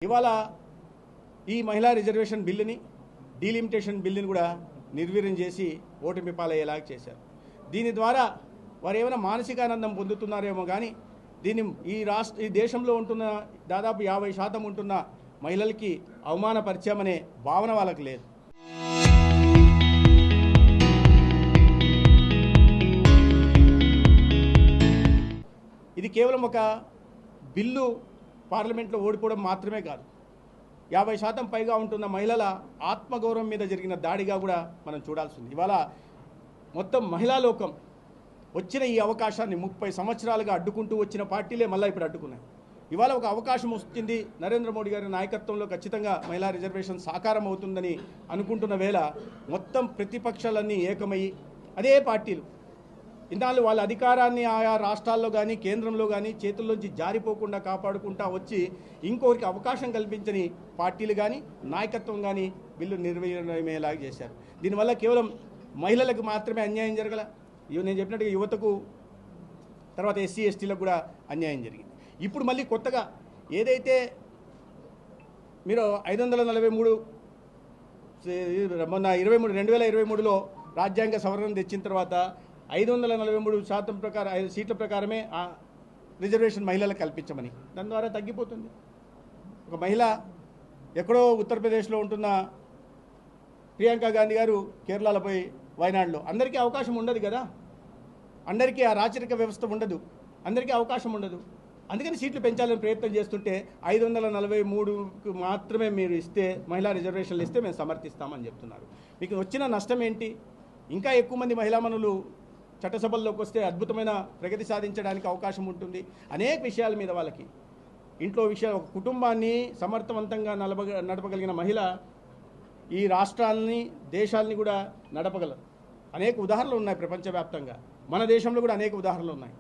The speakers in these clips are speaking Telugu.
ఇవాళ ఈ మహిళా రిజర్వేషన్ బిల్లుని డీలిమిటేషన్ బిల్లుని కూడా నిర్వీర్యం చేసి ఓటమి పాలయ్యేలాగా చేశారు. దీని ద్వారా వారు ఏమైనా మానసిక ఆనందం పొందుతున్నారేమో కానీ దీన్ని ఈ దేశంలో ఉంటున్న దాదాపు 50% ఉంటున్న మహిళలకి అవమానపరిచామనే భావన వాళ్ళకి లేదు. ఇది కేవలం ఒక బిల్లు పార్లమెంట్లో ఓడిపోవడం మాత్రమే కాదు, 50% పైగా ఉంటున్న మహిళల ఆత్మగౌరవం మీద జరిగిన దాడిగా కూడా మనం చూడాల్సింది. ఇవాళ మొత్తం మహిళా లోకం వచ్చిన ఈ అవకాశాన్ని 30 సంవత్సరాలుగా అడ్డుకుంటూ వచ్చిన పార్టీలే మళ్ళీ ఇప్పుడు అడ్డుకున్నాయి. ఇవాళ ఒక అవకాశం వస్తుంది, నరేంద్ర మోడీ గారి నాయకత్వంలో ఖచ్చితంగా మహిళా రిజర్వేషన్ సాకారం అవుతుందని అనుకుంటున్న వేళ మొత్తం ప్రతిపక్షాలన్నీ ఏకమయ్యి అదే పార్టీలు ఇన్నాళ్ళు వాళ్ళ అధికారాన్ని ఆయా రాష్ట్రాల్లో కానీ కేంద్రంలో కానీ చేతుల్లోంచి జారిపోకుండా కాపాడుకుంటా వచ్చి ఇంకొకరికి అవకాశం కల్పించని పార్టీలు కానీ నాయకత్వం కానీ బిల్లు నిర్వహించేలాగా చేశారు. దీనివల్ల కేవలం మహిళలకు మాత్రమే అన్యాయం జరగల, నేను చెప్పినట్టుగా యువతకు, తర్వాత ఎస్సీ ఎస్టీలకు కూడా అన్యాయం జరిగింది. ఇప్పుడు మళ్ళీ కొత్తగా ఏదైతే మీరు 543 మొన్న 2023లో రాజ్యాంగ సవరణ తెచ్చిన తర్వాత 543% ప్రకారం 5 సీట్ల ప్రకారమే ఆ రిజర్వేషన్ మహిళలకు కల్పించమని, దాని ద్వారా తగ్గిపోతుంది. ఒక మహిళ ఎక్కడో ఉత్తరప్రదేశ్లో ఉంటున్న ప్రియాంక గాంధీ గారు కేరళలో పోయి వయనాడులో అందరికీ అవకాశం ఉండదు కదా, అందరికీ ఆ రాచరిక వ్యవస్థ ఉండదు, అందరికీ అవకాశం ఉండదు. అందుకని సీట్లు పెంచాలని ప్రయత్నం చేస్తుంటే 543కు మాత్రమే మీరు ఇస్తే, మహిళా రిజర్వేషన్లు ఇస్తే మేము సమర్థిస్తామని చెప్తున్నారు. మీకు వచ్చిన నష్టం ఏంటి? ఇంకా ఎక్కువ మంది మహిళామణులు చట్టసభల్లోకి వస్తే అద్భుతమైన ప్రగతి సాధించడానికి అవకాశం ఉంటుంది. అనేక విషయాల మీద వాళ్ళకి ఇంట్లో విషయాలు, ఒక కుటుంబాన్ని సమర్థవంతంగా నడపగలిగిన మహిళ ఈ రాష్ట్రాలని దేశాలని కూడా నడపగలరు. అనేక ఉదాహరణలు ఉన్నాయి ప్రపంచవ్యాప్తంగా, మన దేశంలో కూడా అనేక ఉదాహరణలు ఉన్నాయి.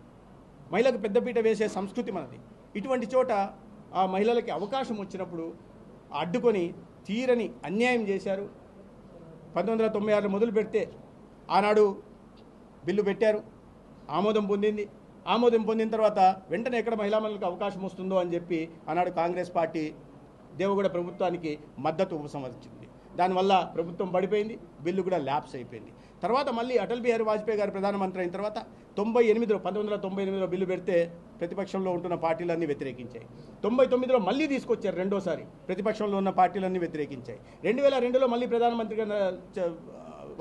మహిళలకు పెద్దపీట వేసే సంస్కృతి మనది. ఇటువంటి చోట ఆ మహిళలకి అవకాశం వచ్చినప్పుడు అడ్డుకొని తీరని అన్యాయం చేశారు. 1996 మొదలు పెడితే ఆనాడు బిల్లు పెట్టారు, ఆమోదం పొందింది. ఆమోదం పొందిన తర్వాత వెంటనే ఎక్కడ మహిళామణులకు అవకాశం వస్తుందో అని చెప్పి ఆనాడు కాంగ్రెస్ పార్టీ దేవగౌడ ప్రభుత్వానికి మద్దతు ఉపసంహరించింది. దానివల్ల ప్రభుత్వం పడిపోయింది, బిల్లు కూడా ల్యాప్స్ అయిపోయింది. తర్వాత మళ్ళీ అటల్ బిహారీ వాజ్పేయి గారు ప్రధానమంత్రి అయిన తర్వాత 1998లో బిల్లు పెడితే ప్రతిపక్షంలో ఉంటున్న పార్టీలన్నీ వ్యతిరేకించాయి. 99లో మళ్ళీ తీసుకొచ్చారు, రెండోసారి ప్రతిపక్షంలో ఉన్న పార్టీలన్నీ వ్యతిరేకించాయి. 2002లో మళ్ళీ ప్రధానమంత్రిగా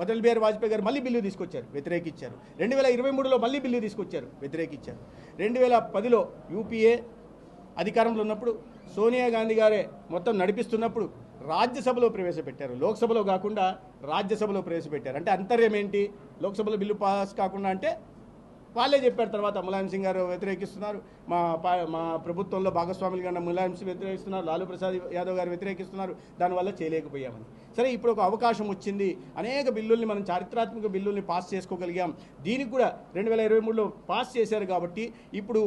అటల్ బిహారీ వాజ్పేయి గారు మళ్ళీ బిల్లు తీసుకొచ్చారు, వ్యతిరేకించారు. 2023లో మళ్ళీ బిల్లు తీసుకొచ్చారు, వ్యతిరేకించారు. 2010లో యూపీఏ అధికారంలో ఉన్నప్పుడు సోనియా గాంధీ గారే మొత్తం నడిపిస్తున్నప్పుడు రాజ్యసభలో ప్రవేశపెట్టారు, లోక్సభలో కాకుండా రాజ్యసభలో ప్రవేశపెట్టారు. అంటే అంతర్యం ఏంటి? లోక్సభలో బిల్లు పాస్ కాకుండా అంటే వాళ్ళే చెప్పారు. తర్వాత ములాయం సింగ్ గారు వ్యతిరేకిస్తున్నారు, మా ప్రభుత్వంలో భాగస్వాములు కన్నా ములాయం సింగ్ వ్యతిరేకిస్తున్నారు, లాలూ ప్రసాద్ యాదవ్ గారు వ్యతిరేకిస్తున్నారు. దానివల్ల చేయలేకపోయామని. సరే, ఇప్పుడు ఒక అవకాశం వచ్చింది, అనేక బిల్లుల్ని మనం చారిత్రాత్మక బిల్లుల్ని పాస్ చేసుకోగలిగాం. దీనికి కూడా 2023లో పాస్ చేశారు కాబట్టి ఇప్పుడు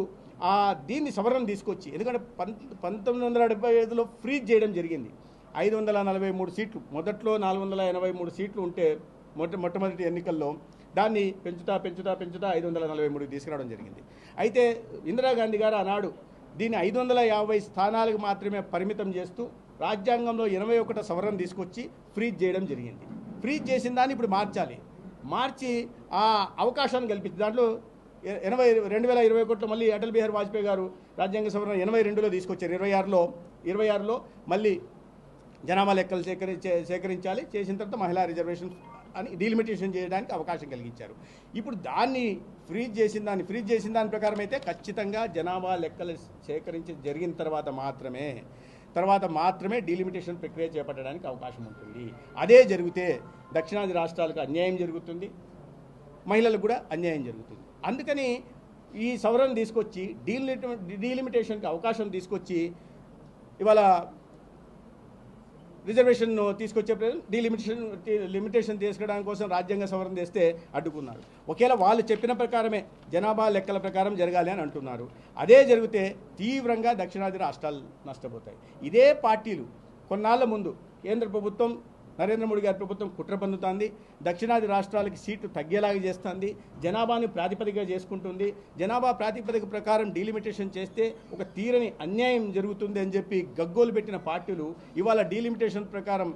దీన్ని సవరణ తీసుకొచ్చి, ఎందుకంటే 1975లో ఫ్రీజ్ చేయడం జరిగింది. 543 సీట్లు, మొదట్లో 483 సీట్లు ఉంటే మొట్టమొదటి ఎన్నికల్లో దాన్ని పెంచుతా 543 తీసుకురావడం జరిగింది. అయితే ఇందిరాగాంధీ గారు ఆనాడు దీన్ని 550 స్థానాలకు మాత్రమే పరిమితం చేస్తూ రాజ్యాంగంలో 81 సవరణ తీసుకొచ్చి ఫ్రీజ్ చేయడం జరిగింది. ఫ్రీజ్ చేసిన దాన్ని ఇప్పుడు మార్చి ఆ అవకాశాన్ని కల్పించి దాంట్లో 2021లో మళ్ళీ అటల్ బిహారీ వాజ్పేయి గారు రాజ్యాంగ సవరణ 82లో తీసుకొచ్చారు. 26లో మళ్ళీ జనాభా లెక్కలు సేకరించాలి, చేసిన తర్వాత మహిళా రిజర్వేషన్ అని డీలిమిటేషన్ చేయడానికి అవకాశం కలిగించారు. ఇప్పుడు దాన్ని ఫ్రీజ్ చేసిన దాని ప్రకారం అయితే ఖచ్చితంగా జనాభా లెక్కలు జరిగిన తర్వాత మాత్రమే డీలిమిటేషన్ ప్రక్రియ చేపట్టడానికి అవకాశం ఉంటుంది. అదే జరిగితే దక్షిణాది రాష్ట్రాలకు అన్యాయం జరుగుతుంది, మహిళలకు కూడా అన్యాయం జరుగుతుంది. అందుకని ఈ సవరణ తీసుకొచ్చి డీలిమిటేషన్కి అవకాశం తీసుకొచ్చి ఇవాళ రిజర్వేషన్ తీసుకొచ్చే లిమిటేషన్ తీసుకోవడానికి కోసం రాజ్యాంగ సవరణ చేస్తే అడ్డుకున్నారు. ఒకవేళ వాళ్ళు చెప్పిన ప్రకారమే జనాభా లెక్కల ప్రకారం జరగాలి అని అంటున్నారు. అదే జరిగితే తీవ్రంగా దక్షిణాది రాష్ట్రాలు నష్టపోతాయి. ఇదే పార్టీలు కొన్నాళ్ల ముందు కేంద్ర ప్రభుత్వం నరేంద్ర మోడీ గారి ప్రభుత్వం కుట్ర పొందుతోంది. దక్షిణాది రాష్ట్రాలకి సీట్లు తగ్గేలాగా చేస్తుంది. జనాభాను ప్రాతిపదికగా చేసుకుంటుంది. జనాభా ప్రాతిపదిక ప్రకారం డీలిమిటేషన్ చేస్తే ఒక తీరని అన్యాయం జరుగుతుంది అని చెప్పి గగ్గోలు పెట్టిన పార్టీలు ఇవాళ డీలిమిటేషన్ ప్రకారం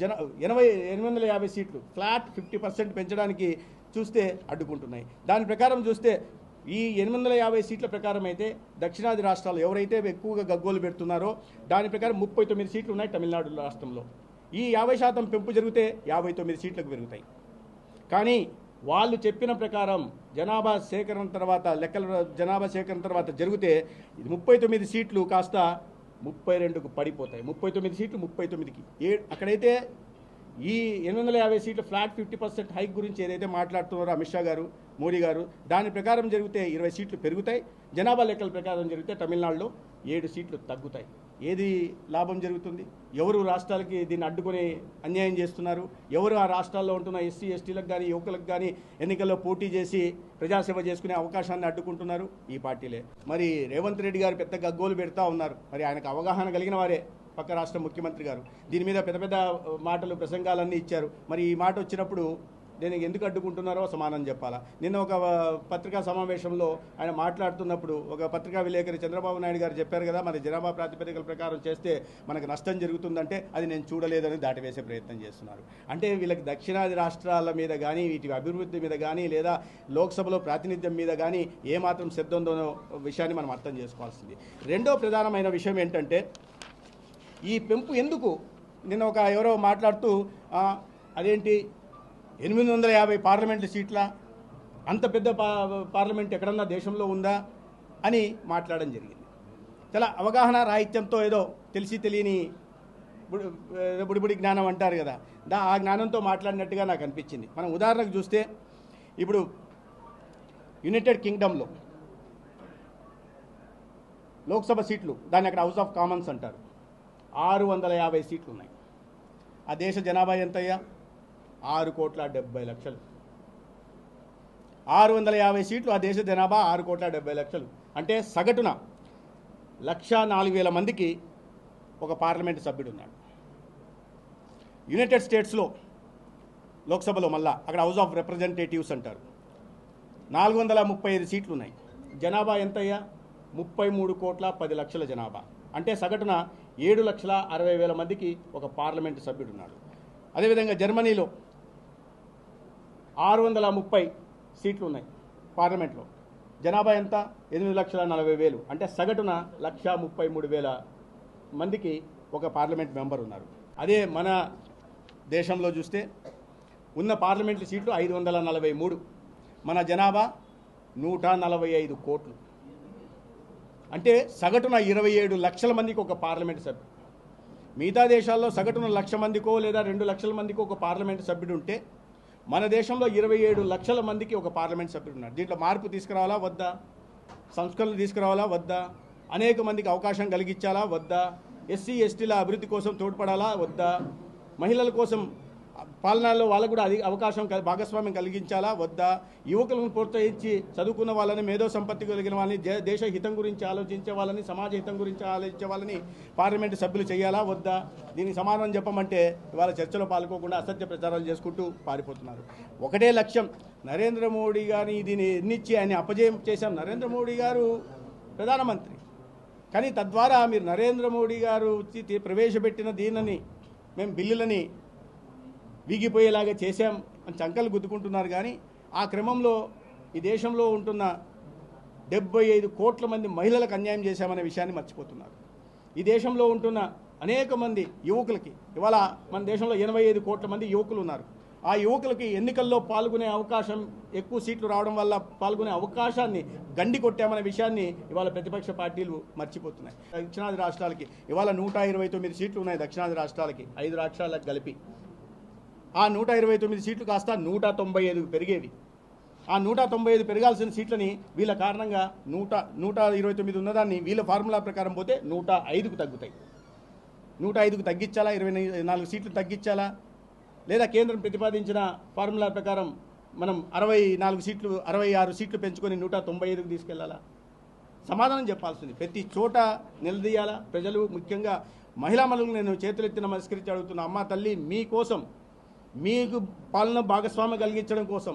850 సీట్లు ఫ్లాట్ 50% పెంచడానికి చూస్తే అడ్డుకుంటున్నాయి. దాని ప్రకారం చూస్తే ఈ 850 సీట్ల ప్రకారం అయితే దక్షిణాది రాష్ట్రాలు ఎవరైతే ఎక్కువగా గగ్గోలు పెడుతున్నారో దాని ప్రకారం 39 సీట్లు ఉన్నాయి తమిళనాడు రాష్ట్రంలో. ఈ 50% పెంపు జరిగితే 59 సీట్లకు పెరుగుతాయి. కానీ వాళ్ళు చెప్పిన ప్రకారం జనాభా సేకరణ తర్వాత జనాభా సేకరణ తర్వాత జరిగితే 39 సీట్లు కాస్త 32కు పడిపోతాయి. 39 సీట్లు 39కి అక్కడైతే ఈ 850 సీట్ల ఫ్లాట్ 50% హైక్ గురించి ఏదైతే మాట్లాడుతున్నారో అమిత్ షా గారు, మోడీ గారు, దాని ప్రకారం జరిగితే 20 సీట్లు పెరుగుతాయి. జనాభా లెక్కల ప్రకారం జరిగితే తమిళనాడులో 7 సీట్లు తగ్గుతాయి. ఏది లాభం జరుగుతుంది? ఎవరు రాష్ట్రాలకి దీన్ని అడ్డుకొని అన్యాయం చేస్తున్నారు? ఎవరు ఆ రాష్ట్రాల్లో ఉంటున్న ఎస్సీ ఎస్టీలకు కానీ యువకులకు కానీ ఎన్నికల్లో పోటీ చేసి ప్రజాసేవ చేసుకునే అవకాశాన్ని అడ్డుకుంటున్నారు? ఈ పార్టీలే. మరి రేవంత్ రెడ్డి గారు పెద్ద గగ్గోలు పెడతా ఉన్నారు. మరి ఆయనకు అవగాహన కలిగిన వారే పక్క రాష్ట్ర ముఖ్యమంత్రి గారు. దీని మీద పెద్ద పెద్ద మాటలు ప్రసంగాలన్నీ ఇచ్చారు. మరి ఈ మాట వచ్చినప్పుడు దీనికి ఎందుకు అడ్డుకుంటున్నారో సమానం చెప్పాలా. నిన్న ఒక పత్రికా సమావేశంలో ఆయన మాట్లాడుతున్నప్పుడు ఒక పత్రికా విలేకరి చంద్రబాబు నాయుడు గారు చెప్పారు కదా, మరి జనాభా ప్రాతిపదికల ప్రకారం చేస్తే మనకు నష్టం జరుగుతుందంటే అది నేను చూడలేదని దాటివేసే ప్రయత్నం చేస్తున్నారు. అంటే వీళ్ళకి దక్షిణాది రాష్ట్రాల మీద కానీ వీటి అభివృద్ధి మీద కానీ లేదా లోక్సభలో ప్రాతినిధ్యం మీద కానీ ఏమాత్రం శ్రద్ధ ఉందో విషయాన్ని మనం అర్థం చేసుకోవాల్సింది. రెండో ప్రధానమైన విషయం ఏంటంటే ఈ పెంపు ఎందుకు? నిన్న ఒక ఎవరో మాట్లాడుతూ అదేంటి 850 పార్లమెంటు సీట్ల అంత పెద్ద పార్లమెంట్ ఎక్కడన్నా దేశంలో ఉందా అని మాట్లాడడం జరిగింది. చాలా అవగాహన రాహిత్యంతో ఏదో తెలిసి తెలియని బుడిబుడి జ్ఞానం అంటారు కదా, ఆ జ్ఞానంతో మాట్లాడినట్టుగా నాకు అనిపించింది. మనం ఉదాహరణకు చూస్తే ఇప్పుడు యునైటెడ్ కింగ్డమ్లో లోక్సభ సీట్లు, దాన్ని అక్కడ హౌస్ ఆఫ్ కామన్స్ అంటారు, 650 సీట్లు ఉన్నాయి. ఆ దేశ జనాభా ఎంతయ్యా? 6,70,00,000. 650 సీట్లు ఆ దేశ జనాభా 6,70,00,000. అంటే సగటున 1,04,000 మందికి ఒక పార్లమెంటు సభ్యుడు ఉన్నాడు. యునైటెడ్ స్టేట్స్లో లోక్సభలో మళ్ళా అక్కడ హౌస్ ఆఫ్ రిప్రజెంటేటివ్స్ అంటారు, 435 సీట్లు ఉన్నాయి. జనాభా ఎంతయ్యా? 33,10,00,000 జనాభా. అంటే సగటున 7,60,000 మందికి ఒక పార్లమెంటు సభ్యుడు ఉన్నాడు. అదేవిధంగా జర్మనీలో 630 సీట్లు ఉన్నాయి పార్లమెంట్లో. జనాభా ఎంత? 8,40,000. అంటే సగటున 1,33,000 మందికి ఒక పార్లమెంట్ మెంబర్ ఉన్నారు. అదే మన దేశంలో చూస్తే ఉన్న పార్లమెంటు సీట్లు 543. మన జనాభా 145 కోట్లు. అంటే సగటున 27 లక్షల మందికి ఒక పార్లమెంటు సభ్యుడు. మిగతా దేశాల్లో సగటున 1,00,000 మందికో లేదా 2 లక్షల మందికో ఒక పార్లమెంటు సభ్యుడు ఉంటే మన దేశంలో 27 లక్షల మందికి ఒక పార్లమెంట్ సభ్యుడు ఉన్నారు. దీంట్లో మార్పు తీసుకురావాలా వద్దా? సంస్కరణలు తీసుకురావాలా వద్దా? అనేక మందికి అవకాశం కలిగించాలా వద్దా? ఎస్సీ ఎస్టీల అభివృద్ధి కోసం తోడ్పడాలా వద్దా? మహిళల కోసం పాలనలో వాళ్ళకు కూడా అవకాశం భాగస్వామ్యం కలిగించాలా వద్దా? యువకులను ప్రోత్సహించి చదువుకున్న వాళ్ళని, మేధో సంపత్తి కలిగిన వాళ్ళని, దేశ హితం గురించి ఆలోచించే వాళ్ళని, సమాజ హితం గురించి ఆలోచించే వాళ్ళని పార్లమెంటు సభ్యులు చేయాలా వద్దా? దీనికి సమాధానం చెప్పమంటే ఇవాళ చర్చలో పాల్గొకుండా అసత్య ప్రచారాలు చేసుకుంటూ పారిపోతున్నారు. ఒకటే లక్ష్యం, నరేంద్ర మోడీ గారిని దీన్ని ఎన్నిచ్చి ఆయన అపజయం చేశాం. నరేంద్ర మోడీ గారు ప్రధానమంత్రి, కానీ తద్వారా మీరు నరేంద్ర మోడీ గారు ప్రవేశపెట్టిన దీనిని మేము బిల్లులని వీగిపోయేలాగా చేశాం అని చంకలు గుద్దుకుంటున్నారు. కానీ ఆ క్రమంలో ఈ దేశంలో ఉంటున్న 75 కోట్ల మంది మహిళలకు అన్యాయం చేశామనే విషయాన్ని మర్చిపోతున్నారు. ఈ దేశంలో ఉంటున్న అనేక మంది యువకులకి, ఇవాళ మన దేశంలో 85 కోట్ల మంది యువకులు ఉన్నారు. ఆ యువకులకి ఎన్నికల్లో పాల్గొనే అవకాశం, ఎక్కువ సీట్లు రావడం వల్ల పాల్గొనే అవకాశాన్ని గండి కొట్టామనే విషయాన్ని ఇవాళ ప్రతిపక్ష పార్టీలు మర్చిపోతున్నాయి. దక్షిణాది రాష్ట్రాలకి ఇవాళ 129 సీట్లు ఉన్నాయి. దక్షిణాది రాష్ట్రాలకి 5 రాష్ట్రాలకు కలిపి ఆ 129 సీట్లు కాస్త 195 పెరిగేవి. ఆ 195 పెరగాల్సిన సీట్లని వీళ్ళ కారణంగా 129 ఉన్నదాన్ని వీళ్ళ ఫార్ములా ప్రకారం పోతే 105కు తగ్గుతాయి. 105కు తగ్గించాలా? 24 సీట్లు తగ్గించాలా? లేదా కేంద్రం ప్రతిపాదించిన ఫార్ములా ప్రకారం మనం 66 సీట్లు పెంచుకొని 195కు తీసుకెళ్లాలా? సమాధానం చెప్పాల్సింది. ప్రతి చోట నిలదీయాలా? ప్రజలు ముఖ్యంగా మహిళా మనులకు నేను చేతులెత్తి నమస్కరించి అడుగుతున్నా, అమ్మ తల్లి మీకోసం, మీకు పాలన భాగస్వామ్యం కలిగించడం కోసం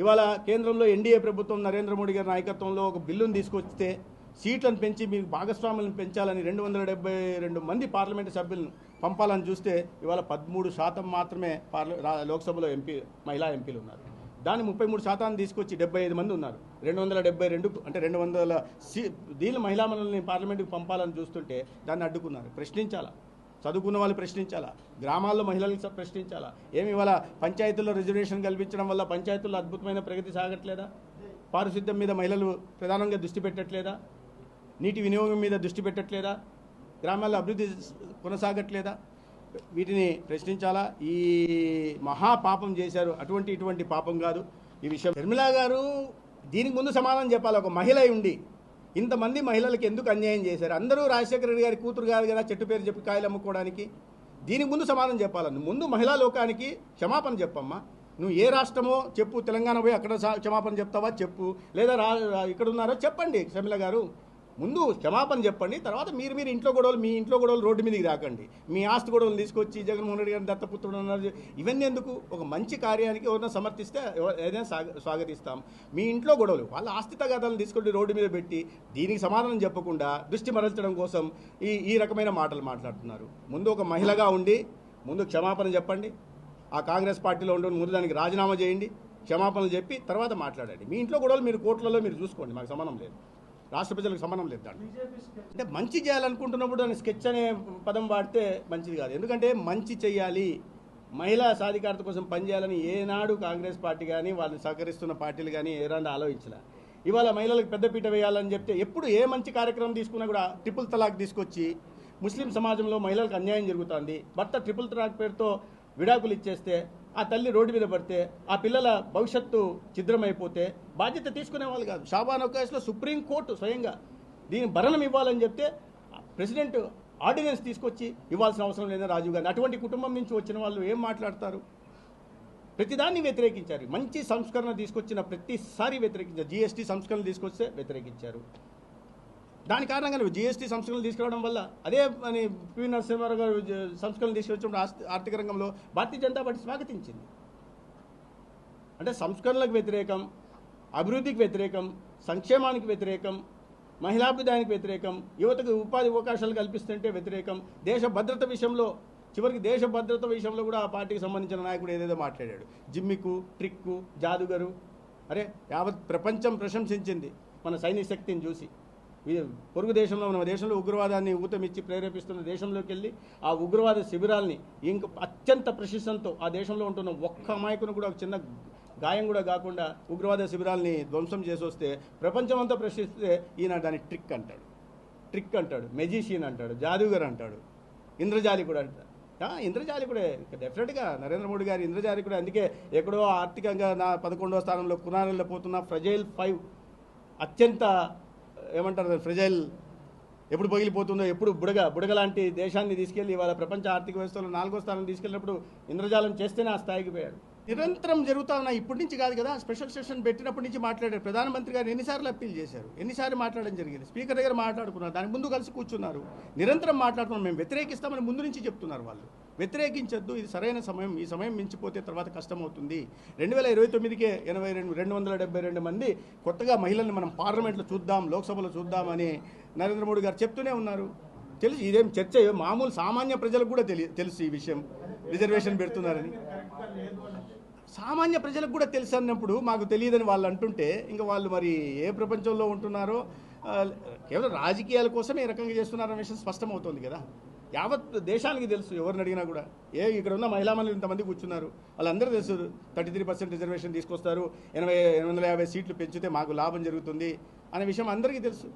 ఇవాళ కేంద్రంలో ఎన్డీఏ ప్రభుత్వం నరేంద్ర మోడీ గారి నాయకత్వంలో ఒక బిల్లును తీసుకొస్తే సీట్లను పెంచి మీకు భాగస్వామ్యాలను పెంచాలని 272 మంది పార్లమెంటు సభ్యులను పంపాలని చూస్తే ఇవాళ 13% మాత్రమే లోక్సభలో మహిళా ఎంపీలు ఉన్నారు. దాన్ని 33% తీసుకొచ్చి 75 మంది ఉన్నారు. 272 అంటే 200 దీనిలో మహిళా మనుల్ని పార్లమెంటుకు పంపాలని చూస్తుంటే దాన్ని అడ్డుకున్నారు. ప్రశ్నించాలా, చదువుకున్న వాళ్ళు ప్రశ్నించాలా, గ్రామాల్లో మహిళలకు ప్రశ్నించాలా. ఏమి ఇవాళ పంచాయతీల్లో రిజర్వేషన్ కల్పించడం వల్ల పంచాయతీల్లో అద్భుతమైన ప్రగతి సాగట్లేదా? పారిశుద్ధ్యం మీద మహిళలు ప్రధానంగా దృష్టి పెట్టట్లేదా? నీటి వినియోగం మీద దృష్టి పెట్టట్లేదా? గ్రామాల్లో అభివృద్ధి కొనసాగట్లేదా? వీటిని ప్రశ్నించాలా. ఈ మహాపాపం చేశారు, ఇటువంటి పాపం కాదు ఈ విషయం. షర్మిల గారు దీనికి ముందు సమాధానం చెప్పాలి. ఒక మహిళ ఉండి ఇంతమంది మహిళలకు ఎందుకు అన్యాయం చేశారు? అందరూ రాజశేఖర రెడ్డి గారి కూతురు కాదు కదా చెట్టు పేరు చెప్పి కాయలు అమ్ముకోవడానికి. దీనికి ముందు సమాధానం చెప్పాలని ముందు మహిళా లోకానికి క్షమాపణ చెప్పమ్మా. నువ్వు ఏ రాష్ట్రమో చెప్పు, తెలంగాణ పోయి అక్కడ క్షమాపణ చెప్తావా చెప్పు, లేదా ఇక్కడ ఉన్నారో చెప్పండి. షర్మిల గారు ముందు క్షమాపణ చెప్పండి, తర్వాత మీరు మీ ఇంట్లో గొడవలు రోడ్డు మీదకి రాకండి. మీ ఆస్తి గొడవలు తీసుకొచ్చి జగన్మోహన్ రెడ్డి గారిని దత్తపుత్రుడు అన్నారు. ఇవన్నీ ఎందుకు? ఒక మంచి కార్యానికి ఎవరైనా సమర్థిస్తే ఏదైనా స్వాగతిస్తాం. మీ ఇంట్లో గొడవలు వాళ్ళ ఆస్తి తగాదాలను తీసుకొని రోడ్డు మీద పెట్టి దీనికి సమాధానం చెప్పకుండా దృష్టి మరల్చడం కోసం ఈ రకమైన మాటలు మాట్లాడుతున్నారు. ముందు ఒక మహిళగా ఉండి ముందు క్షమాపణ చెప్పండి. ఆ కాంగ్రెస్ పార్టీలో ఉండే ముందు దానికి రాజీనామా చేయండి, క్షమాపణలు చెప్పి తర్వాత మాట్లాడండి. మీ ఇంట్లో గొడవలు మీరు కోర్టులలో మీరు చూసుకోండి, మాకు సంబంధం లేదు, రాష్ట్ర ప్రజలకు సంబంధం లేదు. దాంట్లో అంటే మంచి చేయాలనుకుంటున్నప్పుడు దాన్ని స్కెచ్ అనే పదం వాడితే మంచిది కాదు. ఎందుకంటే మంచి చేయాలి, మహిళా సాధికారత కోసం పనిచేయాలని ఏనాడు కాంగ్రెస్ పార్టీ కానీ వాళ్ళు సహకరిస్తున్న పార్టీలు కానీ ఏనాడు ఆలోచించలే. ఇవాళ మహిళలకు పెద్దపీట వేయాలని చెప్తే ఎప్పుడు ఏ మంచి కార్యక్రమం తీసుకున్నా కూడా ట్రిపుల్ తలాక్ తీసుకొచ్చి ముస్లిం సమాజంలో మహిళలకు అన్యాయం జరుగుతుంది. భర్త ట్రిపుల్ తలాక్ పేరుతో విడాకులు ఇచ్చేస్తే ఆ తల్లి రోడ్డు మీద పడితే ఆ పిల్లల భవిష్యత్తు ఛిద్రమైపోతే బాధ్యత తీసుకునే వాళ్ళు కాదు. షాబాన్ కేసులో సుప్రీంకోర్టు స్వయంగా దీని భరణం ఇవ్వాలని చెప్తే ప్రెసిడెంట్ ఆర్డినెన్స్ తీసుకొచ్చి ఇవ్వాల్సిన అవసరం లేదని రాజీవ్ గాంధీ. అటువంటి కుటుంబం నుంచి వచ్చిన వాళ్ళు ఏం మాట్లాడతారు? ప్రతిదాన్ని వ్యతిరేకించారు. మంచి సంస్కరణ తీసుకొచ్చిన ప్రతిసారి వ్యతిరేకించారు. జీఎస్టీ సంస్కరణ తీసుకొస్తే వ్యతిరేకించారు. దాని కారణంగా జీఎస్టీ సంస్కరణలు తీసుకురావడం వల్ల అదే అని పివి నరసింహారావు గారు సంస్కరణలు తీసుకొచ్చినప్పుడు ఆర్థిక రంగంలో భారతీయ జనతా పార్టీ స్వాగతించింది. అంటే సంస్కరణలకు వ్యతిరేకం, అభివృద్ధికి వ్యతిరేకం, సంక్షేమానికి వ్యతిరేకం, మహిళాభివృద్ధికి వ్యతిరేకం, యువతకు ఉపాధి అవకాశాలు కల్పిస్తుంటే వ్యతిరేకం, దేశ భద్రత విషయంలో చివరికి దేశ భద్రత విషయంలో కూడా ఆ పార్టీకి సంబంధించిన నాయకుడు ఏదేదో మాట్లాడాడు. జిమ్మికు, ట్రిక్కు, జాదుగరు. అరే యావత్ ప్రపంచం ప్రశంసించింది మన సైనిక శక్తిని చూసి. పొరుగు దేశంలో మన దేశంలో ఉగ్రవాదాన్ని ఊతమిచ్చి ప్రేరేపిస్తున్న దేశంలోకి వెళ్ళి ఆ ఉగ్రవాద శిబిరాల్ని ఇంకా అత్యంత ప్రశంసంతో ఆ దేశంలో ఉంటున్న ఒక్క అమాయకును కూడా ఒక చిన్న గాయం కూడా కాకుండా ఉగ్రవాద శిబిరాల్ని ధ్వంసం చేసి వస్తే ప్రపంచం అంతా ప్రశ్నిస్తే ఈయన దాన్ని ట్రిక్ అంటాడు, మెజిషియన్ అంటాడు, జాదూగర్ అంటాడు, ఇంద్రజాలికుడు అంటాడు. ఇంద్రజాలికుడే డెఫినెట్గా నరేంద్ర మోడీ గారి ఇంద్రజాలికుడే. అందుకే ఎక్కడో ఆర్థికంగా 11వ స్థానంలో కునాలలో పోతున్న ఫ్రెజైల్ 5 అత్యంత ఏమంటారు ఫ్రెజైల్ ఎప్పుడు పగిలిపోతుందో, ఎప్పుడు బుడగ లాంటి దేశాన్ని తీసుకెళ్లి ఇవాళ ప్రపంచ ఆర్థిక వ్యవస్థలో 4వ స్థానం తీసుకెళ్ళినప్పుడు ఇంద్రజాలం చేస్తేనే ఆ స్థాయికి పోయాడు. నిరంతరం జరుగుతా ఉన్నాయి. ఇప్పటి నుంచి కాదు కదా, స్పెషల్ సెషన్ పెట్టినప్పటి నుంచి మాట్లాడారు. ప్రధానమంత్రి గారు ఎన్నిసార్లు అప్పీల్ చేశారు, ఎన్నిసార్లు మాట్లాడడం జరిగింది. స్పీకర్ దగ్గర మాట్లాడుకున్నారు, దానికి ముందు కలిసి కూర్చున్నారు. నిరంతరం మాట్లాడుతున్నాం. మేము వ్యతిరేకిస్తామని ముందు నుంచి చెప్తున్నారు వాళ్ళు. వ్యతిరేకించొద్దు, ఇది సరైన సమయం, ఈ సమయం మించిపోతే తర్వాత కష్టమవుతుంది. 2029కే 272 మంది కొత్తగా మహిళల్ని మనం పార్లమెంట్లో చూద్దాం, లోక్సభలో చూద్దామని నరేంద్ర మోడీ గారు చెప్తూనే ఉన్నారు. తెలుసు, ఇదేం చర్చ మామూలు సామాన్య ప్రజలకు కూడా తెలుసు ఈ విషయం, రిజర్వేషన్ పెడుతున్నారని. సామాన్య ప్రజలకు కూడా తెలుసు అన్నప్పుడు మాకు తెలియదని వాళ్ళు అంటుంటే ఇంకా వాళ్ళు మరి ఏ ప్రపంచంలో ఉంటున్నారో, కేవలం రాజకీయాల కోసం ఏ రకంగా చేస్తున్నారన్న విషయం స్పష్టమవుతుంది కదా. యావత్ దేశానికి తెలుసు, ఎవరిని అడిగినా కూడా. ఇక్కడ ఉన్న మహిళా మనులు ఇంతమంది కూర్చున్నారు, వాళ్ళందరూ తెలుసు 33% రిజర్వేషన్ తీసుకొస్తారు, 850 సీట్లు పెంచితే మాకు లాభం జరుగుతుంది అనే విషయం అందరికీ తెలుసు.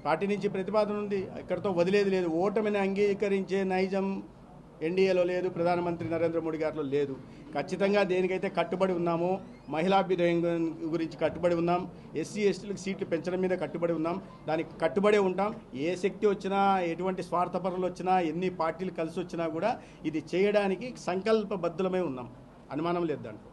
పార్టీ నుంచి ప్రతిపాదన ఉంది, ఇక్కడితో వదిలేది లేదు. ఓటమిని అంగీకరించే నైజం ఎన్డీఏలో లేదు, ప్రధానమంత్రి నరేంద్ర మోడీ గారిలో లేదు. ఖచ్చితంగా దేనికైతే కట్టుబడి ఉన్నామో, మహిళాభ్యుదయం గురించి కట్టుబడి ఉన్నాం, ఎస్సీ ఎస్టీలకు సీట్లు పెంచడం మీద కట్టుబడి ఉన్నాం, దానికి కట్టుబడే ఉంటాం. ఏ శక్తి వచ్చినా, ఎటువంటి స్వార్థపరులు వచ్చినా, ఎన్ని పార్టీలు కలిసి వచ్చినా కూడా ఇది చేయడానికి సంకల్పబద్ధులమై ఉన్నాం, అనుమానం లేదు దాంట్లో.